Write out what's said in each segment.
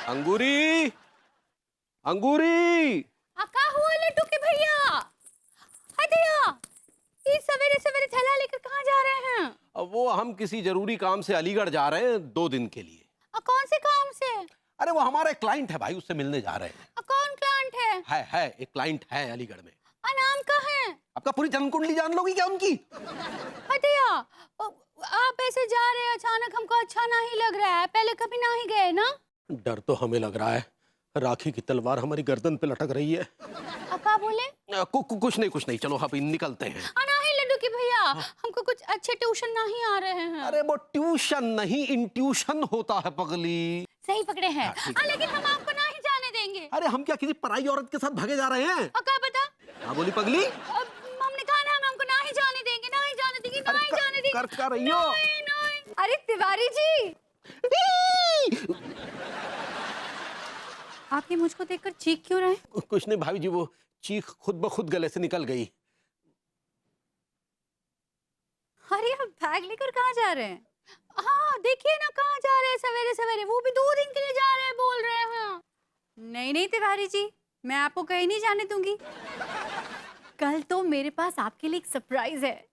अंगूरी, अंगूरी। का हुआ लड्डू के भैया? हटिया, इस सवेरे सवेरे थैला लेकर कहाँ जा रहे हैं? अब वो हम किसी जरूरी काम से अलीगढ़ जा रहे हैं 2 दिन के लिए। कौन से काम से? अरे वो हमारा एक क्लाइंट है भाई, उससे मिलने जा रहे हैं। कौन क्लाइंट है? है एक क्लाइंट है अलीगढ़ में। नाम का है? आपका पूरी जन्म कुंडली जान लोगी क्या उनकी? हटिया, आप ऐसे जा रहे हैं अचानक, हमको अच्छा नहीं लग रहा है। पहले कभी नहीं गए ना? डर तो हमें लग रहा है, राखी की तलवार हमारी गर्दन पे लटक रही है। क्या बोले? कुछ नहीं, चलो हम निकलते हैं। नहीं लड्डू के भैया, हमको कुछ अच्छे ट्यूशन नहीं आ रहे हैं। अरे वो ट्यूशन नहीं, इंट्यूशन होता है पगली। सही पकड़े हैं। लेकिन हम आपको नहीं जाने देंगे। अरे हम क्या किसी पराई औरत के साथ भागे जा रहे हैं? क्या पता? हाँ बोली पगली। हमने कहा ना, हम हमको नहीं जाने देंगे, नहीं जाने देंगे, नहीं जाने देंगे। कर क्या रही हो? नहीं। अरे तिवारी जी, आप ये मुझको देखकर चीख क्यों रहे हैं? कुछ नहीं भाभी जी, वो चीख खुद ब खुद गले से निकल गई। अरे आप बैग लेकर कहाँ जा रहे हैं? हाँ देखिए ना, कहाँ जा रहे हैं सवेरे सवेरे, वो भी 2 दिन के लिए जा रहे हैं बोल रहे हैं। नहीं तिवारी जी, मैं आपको कहीं नहीं जाने दूंगी। कल तो मेरे पास आपके लिए एक सरप्राइज है।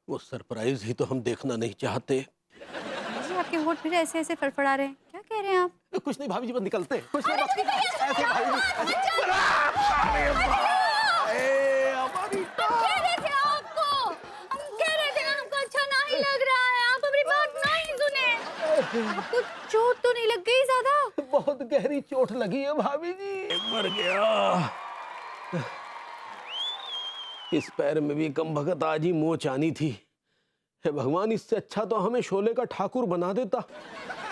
वो सरप्राइज ही तो हम देखना नहीं चाहते। जी आपके होंठ फिर ऐसे ऐसे फड़फड़ा रहे हैं, क्या कह रहे हैं आप? कुछ नहीं भाभी जी, बस निकलते हैं। कुछ नहीं, बस ऐसे भाभी जी, ऐसे। कह रहे थे आपको, हम कह रहे थे ना, हमको अच्छा नहीं लग रहा है, आप हमारी बात नहीं सुने। आपको चोट तो नहीं लग गई ज्यादा? बहुत गहरी चोट लगी है भाभी जी। मर गया। इस पैर में भी कम भगत आज ही मोच आनी थी। हे भगवान, इससे अच्छा तो हमें शोले का ठाकुर बना देता,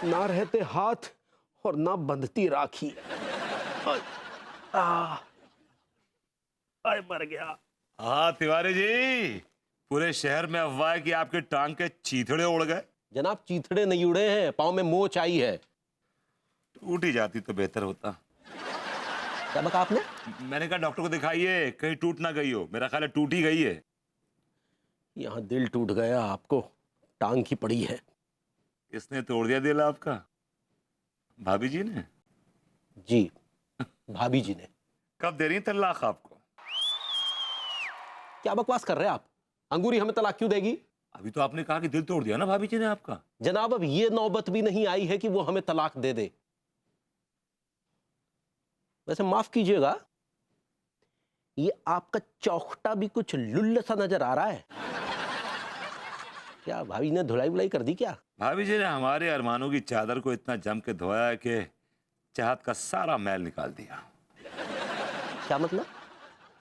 ना रहते हाथ और ना बंधती राखी। मर गया। हाँ तिवारी जी, पूरे शहर में अफवाह है कि आपके टांग के चीथड़े उड़ गए। जनाब चीथड़े नहीं उड़े हैं, पाँव में मोच आई है। टूट ही जाती तो बेहतर होता। क्या बता आपने? मैंने कहा डॉक्टर को दिखाइए, कहीं टूट ना गई हो। मेरा ख्याल है टूट ही गई है। यहाँ दिल टूट गया, आपको टांग की पड़ी है। किसने तोड़ दिया दिल आपका? भाभी जी ने? जी, भाभी जी ने। कब दे रही हैं तलाक आपको? क्या बकवास कर रहे हैं आप? अंगूरी हमें तलाक क्यों देगी? अभी तो आपने कहा कि दिल तोड़ दिया ना भाभी जी ने आपका। जनाब अब ये नौबत भी नहीं आई है कि वो हमें तलाक दे दे। वैसे माफ कीजिएगा, ये आपका चौखटा भी कुछ लुल्ल सा नजर आ रहा है। क्या भाभी ने धुलाई बुलाई कर दी क्या? भाभी जी ने हमारे अरमानों की चादर को इतना जम के धोया है कि चाहत का सारा मैल निकाल दिया। क्या मतलब?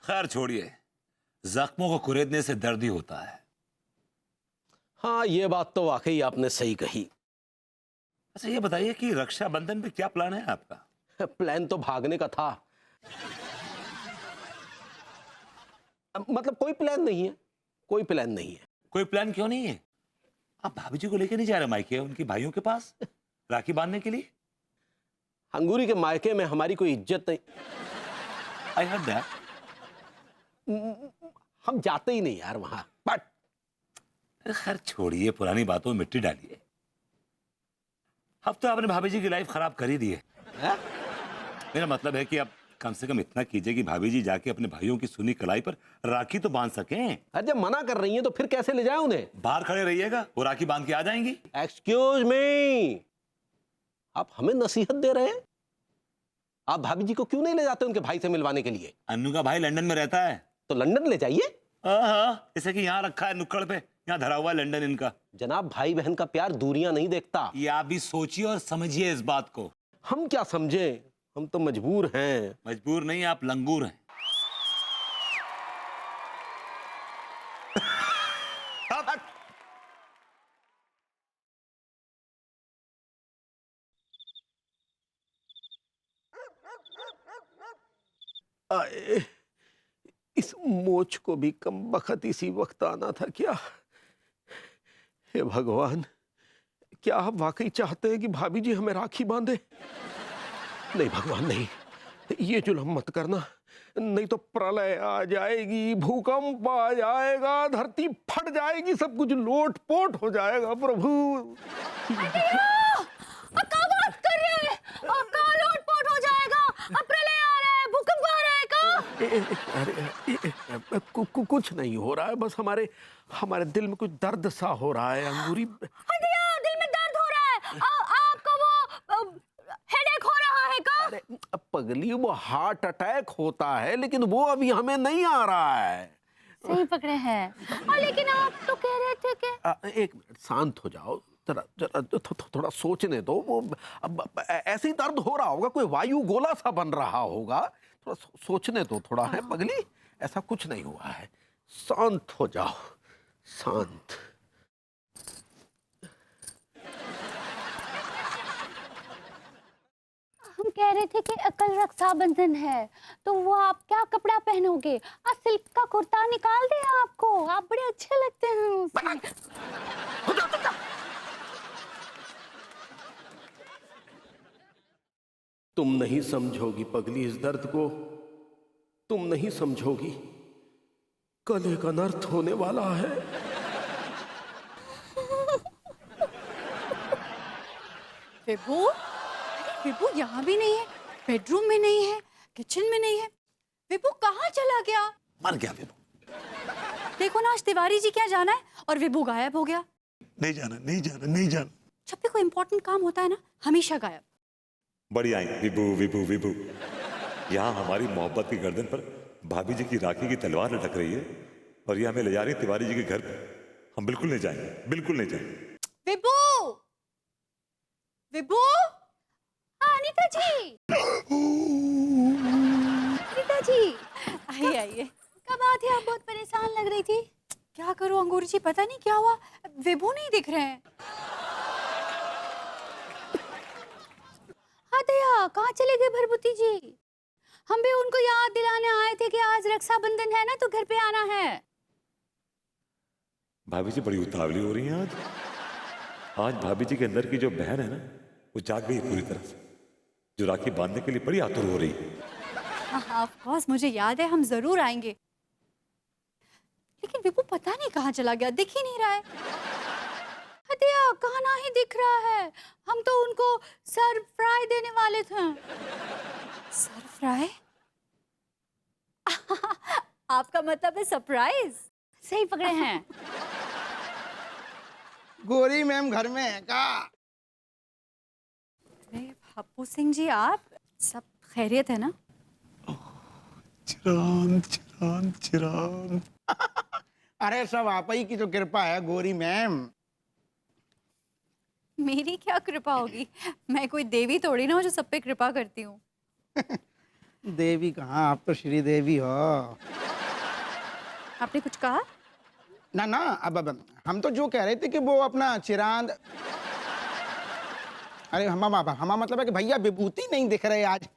खैर छोड़िए, जख्मों को कुरेदने से दर्द ही होता है। हाँ ये बात तो वाकई आपने सही कही। अच्छा ये बताइए कि रक्षाबंधन पे क्या प्लान है आपका? प्लान तो भागने का था। मतलब कोई प्लान नहीं है, कोई प्लान नहीं है। कोई प्लान क्यों नहीं है? आप भाभी जी को लेकर नहीं जा रहे मायके उनकी भाइयों के पास राखी बांधने के लिए? अंगूरी के मायके में हमारी कोई इज्जत नहीं। I heard that. हम जाते ही नहीं यार वहां। बट अरे खैर छोड़िए, पुरानी बातों में मिट्टी डालिए। अब तो आपने भाभी जी की लाइफ खराब कर ही दी है। मेरा मतलब है कि आप कम से कम इतना कीजिए कि भाभी जी जाके अपने भाइयों की सुनी कलाई पर राखी तो बांध सकें। अरे जब मना कर रही हैं तो फिर कैसे ले जाए उन्हें? बाहर खड़े रहिएगा, वो राखी बांध के आ जाएंगी। एक्सक्यूज मी, आप हमें नसीहत दे रहे हैं? आप भाभी जी को क्यों नहीं ले जाते उनके भाई से मिलवाने के लिए? अन्नू का भाई लंदन में रहता है। तो लंदन ले जाइए। हाँ, जैसे कि यहाँ रखा है नुक्कड़ पे, यहाँ धरा हुआ है लंदन इनका। जनाब भाई बहन का प्यार दूरियां नहीं देखता। ये आप भी सोचिए और समझिए इस बात को। हम क्या समझे, हम तो मजबूर हैं। मजबूर नहीं, आप लंगूर हैं। आए, इस मोच को भी कम बखत इसी वक्त आना था क्या? हे भगवान, क्या आप वाकई चाहते हैं कि भाभी जी हमें राखी बांधे? नहीं भगवान नहीं, ये जुल्म मत करना, नहीं तो प्रलय आ जाएगी, भूकंप आ जाएगा, धरती फट जाएगी, सब कुछ लोट-पोट हो जाएगा प्रभु। क्या बात कर रहे हैं? लोट कुछ नहीं हो रहा है, बस हमारे हमारे दिल में कुछ दर्द सा हो रहा है अंगूरी। दिया दिल में दर्द हो रहा है। आपका वो हेडेक हो रहा है का? अरे पगली, वो हार्ट अटैक होता है, लेकिन वो अभी हमें नहीं आ रहा है। सही पकड़े हैं। लेकिन आप तो कह रहे थे कि एक मिनट, शांत हो जाओ जरा जरा, थोड़ा सोचने दो। वो अब ऐसे ही दर्द हो रहा होगा, कोई वायु गोला सा बन रहा होगा। थोड़ा सोचने दो थोड़ा, है पगली, ऐसा कुछ नहीं हुआ है। शांत हो जाओ, शांत। हम कह रहे थे कि कल रक्षाबंधन है, तो वो आप क्या कपड़ा पहनोगे? सिल्क का कुर्ता निकाल दे आपको, आप बड़े अच्छे लगते हैं उसमें। तुम नहीं समझोगी पगली इस दर्द को, तुम नहीं समझोगी। कल एक अनर्थ होने वाला है। विभू, विभू यहाँ भी नहीं है, बेडरूम में नहीं है, किचन में नहीं है। विभू कहाँ चला गया? मर गया विभू। देखो ना, आज तिवारी जी क्या जाना है और विभू गायब हो गया। नहीं जाना, नहीं जाना, नहीं जाना। जब भी कोई इंपॉर्टेंट काम होता है ना, हमेशा गायब। बड़ी आई विभू विभू विभू। यहाँ हमारी मोहब्बत की गर्दन पर भाभी जी की राखी की तलवार लटक रही है और ये हमें ले जा रही है तिवारी जी के घर पर। हम बिल्कुल नहीं जाएंगे, बिल्कुल नहीं जाएंगे। विभू, विभू, अनीता जी, अनीता जी, आइए आइए। कब आती? आप बहुत परेशान लग रही थी। क्या करूं अंगूर जी, पता नहीं क्या हुआ, विभू नहीं दिख रहे हैं। हाँ दया, कहाँ चले गए भरभूति जी? हम भी उनको याद दिलाने आए थे कि आज रक्षाबंधन है ना, तो घर पे आना है। भाभी जी बड़ी उतावली हो रही हैं आज। आज भाभी जी के अंदर की जो बहन है ना, वो जाग गई पूरी तरह से, जो राखी बांधने के लिए बड़ी आतुर हो रही है। हाँ ऑफ कोर्स, मुझे याद है, हम जरूर आएंगे। लेकिन विभू पता नहीं कहाँ चला गया, दिख ही नहीं रहा है। हदिया, कहाँ ना ही दिख रहा है। हम तो उनको सर फ्राई देने वाले थे। Sir fry? आपका मतलब है सरप्राइज। सही पकड़े हैं। गोरी मैम घर में है का? अरे हप्पू सिंह जी, आप सब खैरियत है ना? चिरान चिरान चिरान। अरे सब आप ही की तो कृपा है गोरी मैम। मेरी क्या कृपा होगी? मैं कोई देवी थोड़ी ना हूँ जो सब पे कृपा करती हूँ। देवी कहाँ, आप तो श्री देवी हो। आपने कुछ कहा? ना ना, अब हम तो जो कह रहे थे कि वो अपना चिरांद। अरे हमा मतलब है कि भैया विभूति नहीं दिख रहे आज।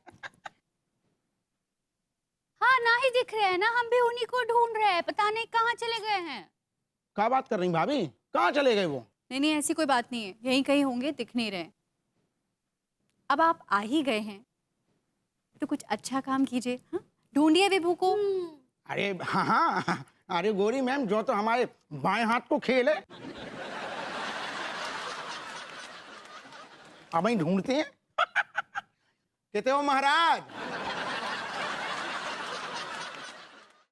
हाँ ना ही दिख रहे हैं ना, हम भी उन्हीं को ढूंढ रहे हैं, पता नहीं कहाँ चले गए हैं। क्या बात कर रही भाभी, कहाँ चले गए वो? नहीं नहीं, ऐसी कोई बात नहीं है, यहीं कहीं होंगे, दिख नहीं रहे। अब आप आ ही गए हैं तो कुछ अच्छा काम कीजिए। हाँ, ढूंढिए विभू को। अरे हाँ हाँ, अरे गोरी मैम, जो तो हमारे बाएं हाथ को खेल है, अब ही ढूंढते हैं। कहते हो महाराज,